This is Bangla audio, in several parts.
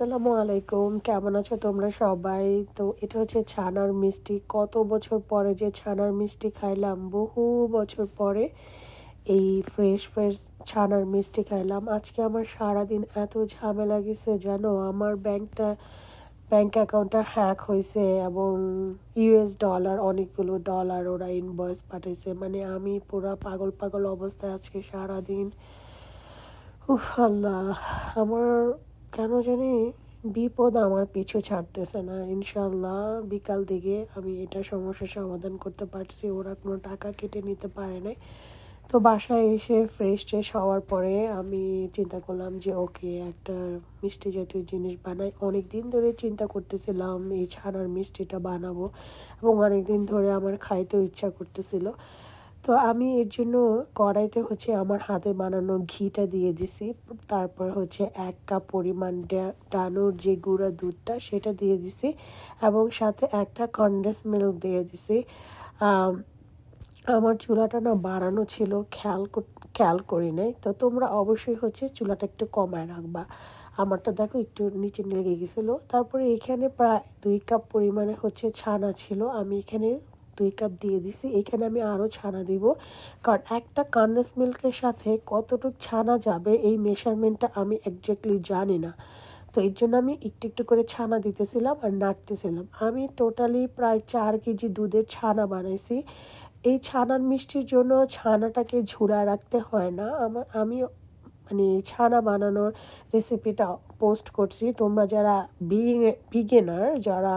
আসসালামু আলাইকুম, কেমন আছো তোমরা সবাই? তো এটা হচ্ছে ছানার মিষ্টি। কত বছর পরে যে ছানার মিষ্টি খাইলাম, বহু বছর পরে এই ফ্রেশ ফ্রেশ ছানার মিষ্টি খাইলাম। আজকে আমার সারাদিন এত ঝামেলা গেছে জানো, আমার ব্যাংক অ্যাকাউন্টটা হ্যাক হয়েছে এবং ইউএস ডলার, অনেকগুলো ডলার ওরা ইনভয়েস পাঠাইছে। মানে আমি পুরা পাগল পাগল অবস্থায় আজকে সারাদিন। উফ আল্লাহ, আমার কেন জানি বিপদ আমার পিছু ছাড়তেছে না। ইনশাল্লাহ বিকাল দিকে আমি এটা সমস্যার সমাধান করতে পারছি, ওরা কোনো টাকা কেটে নিতে পারে নাই। তো বাসায় এসে ফ্রেশ ট্রেশ হওয়ার পরে আমি চিন্তা করলাম যে ওকে একটা মিষ্টি জাতীয় জিনিস বানাই। অনেক দিন ধরে চিন্তা করতেছিলাম এই ছানার মিষ্টিটা বানাবো এবং অনেক দিন ধরে আমার খাইতেও ইচ্ছা করতেছিল। তো আমি এর জন্য কড়াইতে হচ্ছে আমার হাতে বানানো ঘিটা দিয়ে দিছি। তারপর হচ্ছে 1 কাপ পরিমাণ ডানোর যে গুঁড়া দুধটা সেটা দিয়ে দিছি এবং সাথে একটা কনডেন্স মিল্ক দিয়ে দিছি। আমার চুলাটা না বাড়ানো ছিল, খেয়াল করি নাই। তো তোমরা অবশ্যই হচ্ছে চুলাটা একটু কমায় রাখবা। আমারটা দেখো একটু নিচে লেগে গেছিলো। তারপরে এখানে প্রায় 2 কাপ পরিমাণে হচ্ছে ছানা ছিল, আমি এখানে 2 কাপ দিয়ে দিছি। এখানে আমি আরও ছানা দিব, কারণ একটা কনডেন্স মিল্কের সাথে কতটুকু ছানা যাবে এই মেজারমেন্টটা আমি একজ্যাক্টলি জানি না। তো এর জন্য আমি একটু একটু করে ছানা দিতেছিলাম আর নাড়তেছিলাম। আমি টোটালি প্রায় 4 কেজি দুধের ছানা বানাইছি। এই ছানার মিষ্টির জন্য ছানাটাকে ঝুরা রাখতে হয় না। আমি মানে ছানা বানানোর রেসিপিটা পোস্ট করছি। তোমরা যারা বিগিনার, যারা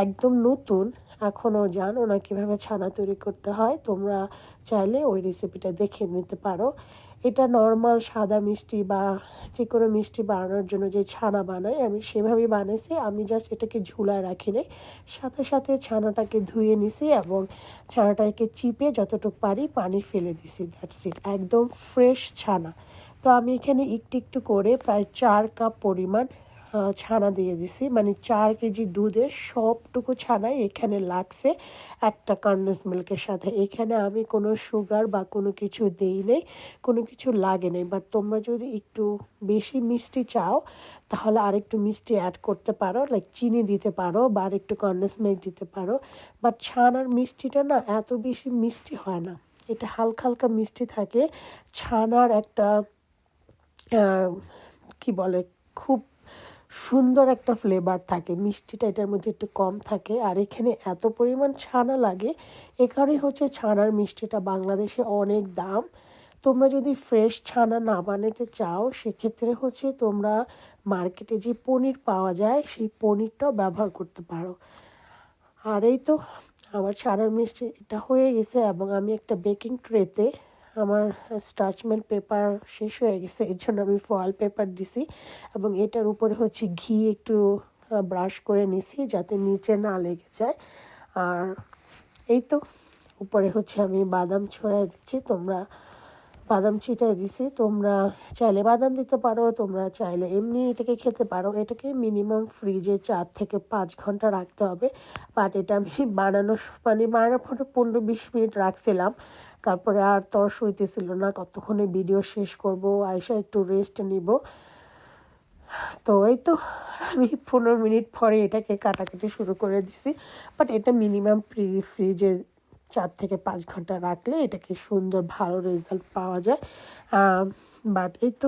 একদম নতুন, এখনও জানো না কীভাবে ছানা তৈরি করতে হয়, তোমরা চাইলে ওই রেসিপিটা দেখে নিতে পারো। এটা নর্মাল সাদা মিষ্টি বা যে কোনো মিষ্টি বানানোর জন্য যে ছানা বানাই আমি সেভাবেই বানাইছি। আমি জাস্ট এটাকে ঝুলায় রাখি নাই, সাথে সাথে ছানাটাকে ধুয়ে নিছি এবং ছানাটাকে চিপে যতটুকু পারি পানি ফেলে দিছি। দ্যাটস ইট, একদম ফ্রেশ ছানা। তো আমি এখানে একটু একটু করে প্রায় 4 কাপ পরিমাণ ছানা দিয়ে দিছি। মানে 4 কেজি দুধের সবটুকু ছানাই এখানে লাগছে একটা কনডেন্স মিল্কের সাথে। এখানে আমি কোনো সুগার বা কোনো কিছু দেই নেই, কোনো কিছু লাগে নেই। বাট তোমরা যদি একটু বেশি মিষ্টি চাও তাহলে আরেকটু মিষ্টি অ্যাড করতে পারো, লাইক চিনি দিতে পারো বা আরেকটু কনডেন্স মিল্ক দিতে পারো। বাট ছানার মিষ্টিটা না এত বেশি মিষ্টি হয় না, এটা হালকা হালকা মিষ্টি থাকে। ছানার একটা কি বলে, খুব সুন্দর একটা ফ্লেভার থাকে, মিষ্টিটা এটার মধ্যে একটু কম থাকে। আর এখানে এত পরিমাণ ছানা লাগে, এ কারণেই হচ্ছে ছানার মিষ্টিটা বাংলাদেশে অনেক দাম। তোমরা যদি ফ্রেশ ছানা না বানাতে চাও সেক্ষেত্রে হচ্ছে তোমরা মার্কেটে যে পনির পাওয়া যায় সেই পনিরটাও ব্যবহার করতে পারো। আর এই তো আমার ছানার মিষ্টি এটা হয়ে গেছে এবং আমি একটা বেকিং ট্রেতে, আমার স্টাচমেন্ট পেপার শেষ হয়ে গেছে, এর জন্য আমি ফয়েল পেপার দিছি এবং এটার উপরে হচ্ছে ঘি একটু ব্রাশ করে নিছি যাতে নিচে না লেগে যায়। আর এই তো উপরে হচ্ছে আমি বাদাম ছড়াই দিচ্ছি, তোমরা বাদাম ছিটাই দিছি। তোমরা চাইলে বাদাম দিতে পারো, তোমরা চাইলে এমনি এটাকে খেতে পারো। এটাকে মিনিমাম ফ্রিজে 4 থেকে 5 ঘন্টা রাখতে হবে। বাট এটা আমি বানানোর পরে 15-20 মিনিট রাখছিলাম, তারপরে আর তর সইতেছিল না, কতক্ষণে ভিডিও শেষ করব, আয়সা একটু রেস্ট নিব। তো এই তো আমি 15 মিনিট পরে এটাকে কাটাকাটি শুরু করে দিছি। বাট এটা মিনিমাম ফ্রিজে 4 থেকে 5 ঘন্টা রাখলে এটাকে সুন্দর ভালো রেজাল্ট পাওয়া যায়। বাট এই তো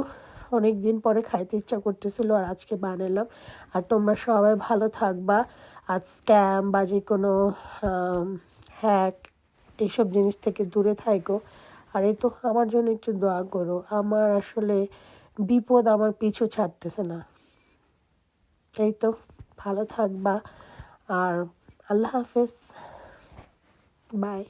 অনেক দিন পরে খাইতে ইচ্ছা করতেছিল আর আজকে বানালাম। আর তোমরা সবাই ভালো থাকবা, আর স্ক্যাম বা যে কোনো হ্যাক এইসব জিনিস থেকে দূরে থাকো। আর এই তো আমার জন্য একটু দোয়া করো, আমার আসলে বিপদ আমার পিছু ছাড়তেছে না। এই তো ভালো থাকবা, আর আল্লাহ হাফেজ, বাই।